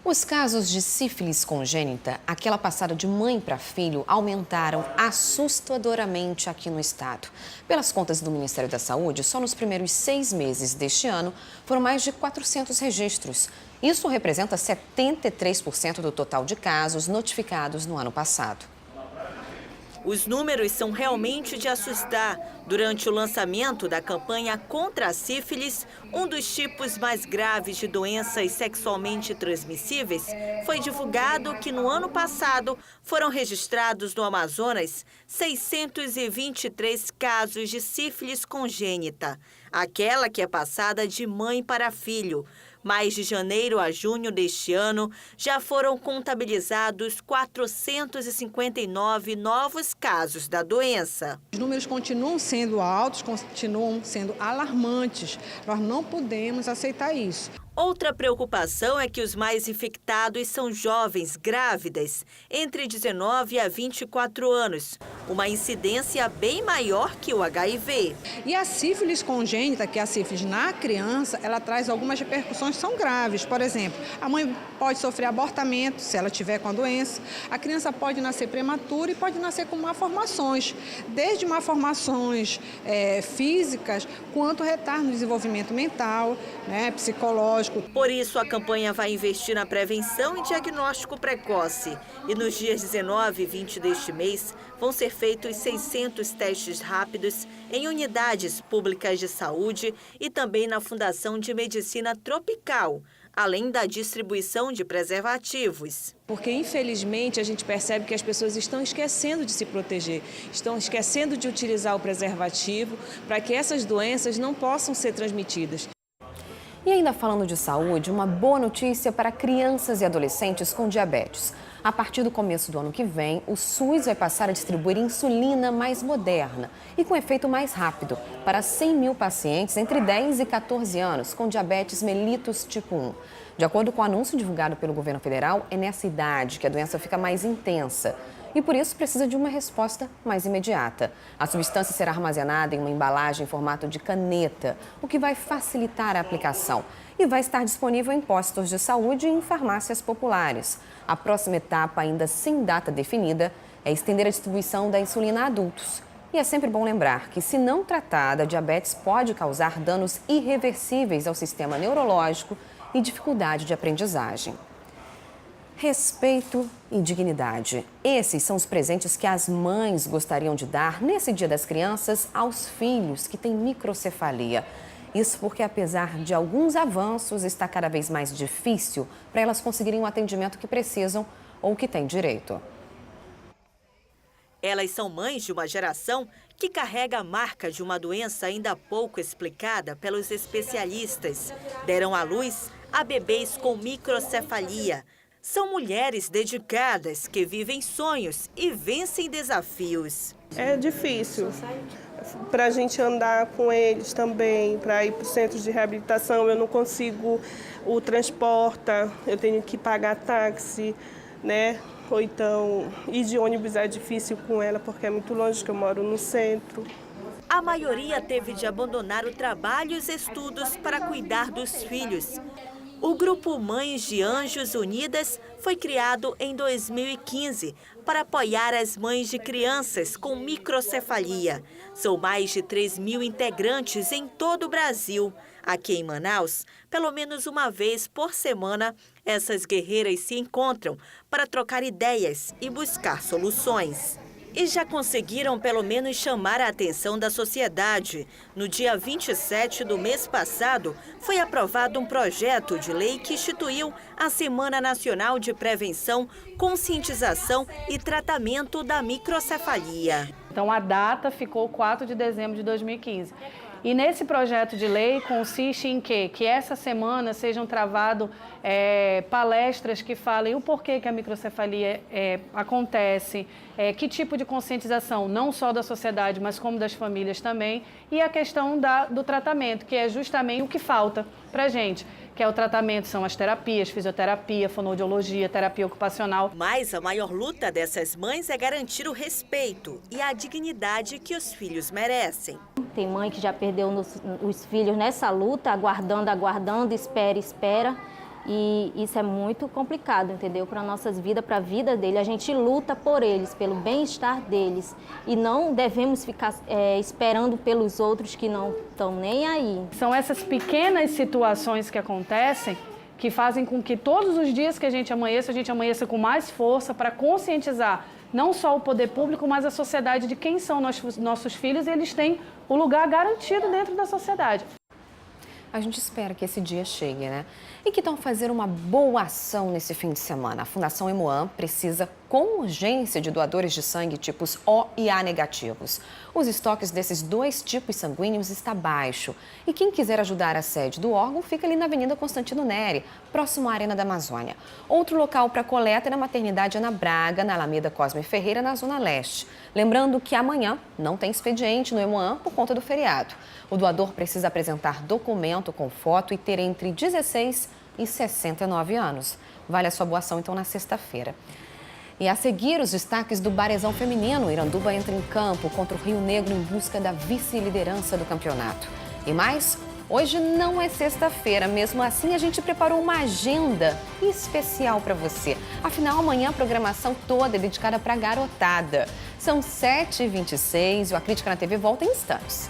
Os casos de sífilis congênita, aquela passada de mãe para filho, aumentaram assustadoramente aqui no estado. Pelas contas do Ministério da Saúde, só nos primeiros 6 meses deste ano foram mais de 400 registros. Isso representa 73% do total de casos notificados no ano passado. Os números são realmente de assustar. Durante o lançamento da campanha contra a sífilis, um dos tipos mais graves de doenças sexualmente transmissíveis, foi divulgado que no ano passado foram registrados no Amazonas 623 casos de sífilis congênita, aquela que é passada de mãe para filho. Mas de janeiro a junho deste ano, já foram contabilizados 459 novos casos da doença. Os números continuam sendo altos, continuam sendo alarmantes. Nós não podemos aceitar isso. Outra preocupação é que os mais infectados são jovens grávidas, entre 19 a 24 anos, uma incidência bem maior que o HIV. E a sífilis congênita, que é a sífilis na criança, ela traz algumas repercussões que são graves. Por exemplo, a mãe pode sofrer abortamento se ela tiver com a doença, a criança pode nascer prematura e pode nascer com malformações, desde malformações físicas, quanto retardo no desenvolvimento mental, psicológico. Por isso, a campanha vai investir na prevenção e diagnóstico precoce. E nos dias 19 e 20 deste mês, vão ser feitos 600 testes rápidos em unidades públicas de saúde e também na Fundação de Medicina Tropical, além da distribuição de preservativos. Porque, infelizmente, a gente percebe que as pessoas estão esquecendo de se proteger, estão esquecendo de utilizar o preservativo para que essas doenças não possam ser transmitidas. E ainda falando de saúde, uma boa notícia para crianças e adolescentes com diabetes. A partir do começo do ano que vem, o SUS vai passar a distribuir insulina mais moderna e com efeito mais rápido para 100 mil pacientes entre 10 e 14 anos com diabetes mellitus tipo 1. De acordo com o anúncio divulgado pelo governo federal, é nessa idade que a doença fica mais intensa e por isso precisa de uma resposta mais imediata. A substância será armazenada em uma embalagem em formato de caneta, o que vai facilitar a aplicação e vai estar disponível em postos de saúde e em farmácias populares. A próxima etapa, ainda sem data definida, é estender a distribuição da insulina a adultos. E é sempre bom lembrar que, se não tratada, a diabetes pode causar danos irreversíveis ao sistema neurológico e dificuldade de aprendizagem. Respeito e dignidade. Esses são os presentes que as mães gostariam de dar nesse Dia das Crianças aos filhos que têm microcefalia. Isso porque, apesar de alguns avanços, está cada vez mais difícil para elas conseguirem o atendimento que precisam ou que têm direito. Elas são mães de uma geração que carrega a marca de uma doença ainda pouco explicada pelos especialistas. Deram à luz a bebês com microcefalia. São mulheres dedicadas que vivem sonhos e vencem desafios. É difícil para a gente andar com eles também, para ir para os centros de reabilitação. Eu não consigo o transporte, eu tenho que pagar táxi, né? Ou então ir de ônibus é difícil com ela porque é muito longe, que eu moro no centro. A maioria teve de abandonar o trabalho e os estudos para cuidar dos filhos. O grupo Mães de Anjos Unidas foi criado em 2015 para apoiar as mães de crianças com microcefalia. São mais de 3 mil integrantes em todo o Brasil. Aqui em Manaus, pelo menos uma vez por semana, essas guerreiras se encontram para trocar ideias e buscar soluções. E já conseguiram pelo menos chamar a atenção da sociedade. No dia 27 do mês passado, foi aprovado um projeto de lei que instituiu a Semana Nacional de Prevenção, Conscientização e Tratamento da Microcefalia. Então, a data ficou 4 de dezembro de 2015. E nesse projeto de lei consiste em que essa semana sejam travadas palestras que falem o porquê que a microcefalia acontece, que tipo de conscientização, não só da sociedade, mas como das famílias também, e a questão do tratamento, que é justamente o que falta para a gente, que é o tratamento, são as terapias, fisioterapia, fonoaudiologia, terapia ocupacional. Mas a maior luta dessas mães é garantir o respeito e a dignidade que os filhos merecem. Tem mãe que já perdeu os filhos nessa luta, aguardando, espera. E isso é muito complicado, entendeu? Para nossas vidas, para a vida dele. A gente luta por eles, pelo bem-estar deles. E não devemos ficar esperando pelos outros que não estão nem aí. São essas pequenas situações que acontecem que fazem com que todos os dias que a gente amanheça com mais força para conscientizar não só o poder público, mas a sociedade de quem são nossos filhos, e eles têm o lugar garantido dentro da sociedade. A gente espera que esse dia chegue, né? E que tal fazer uma boa ação nesse fim de semana? A Fundação Hemoam precisa com urgência de doadores de sangue tipos O e A negativos. Os estoques desses dois tipos sanguíneos está baixo. E quem quiser ajudar a sede do órgão fica ali na Avenida Constantino Neri, próximo à Arena da Amazônia. Outro local para coleta é na Maternidade Ana Braga, na Alameda Cosme Ferreira, na Zona Leste. Lembrando que amanhã não tem expediente no Hemoam por conta do feriado. O doador precisa apresentar documento com foto e ter entre 16 e 69 anos. Vale a sua boa ação, então, na sexta-feira. E a seguir, os destaques do Barezão Feminino. Iranduba entra em campo contra o Rio Negro em busca da vice-liderança do campeonato. E mais, hoje não é sexta-feira, mesmo assim a gente preparou uma agenda especial para você. Afinal, amanhã a programação toda é dedicada para a garotada. São 7h26 e o A Crítica na TV volta em instantes.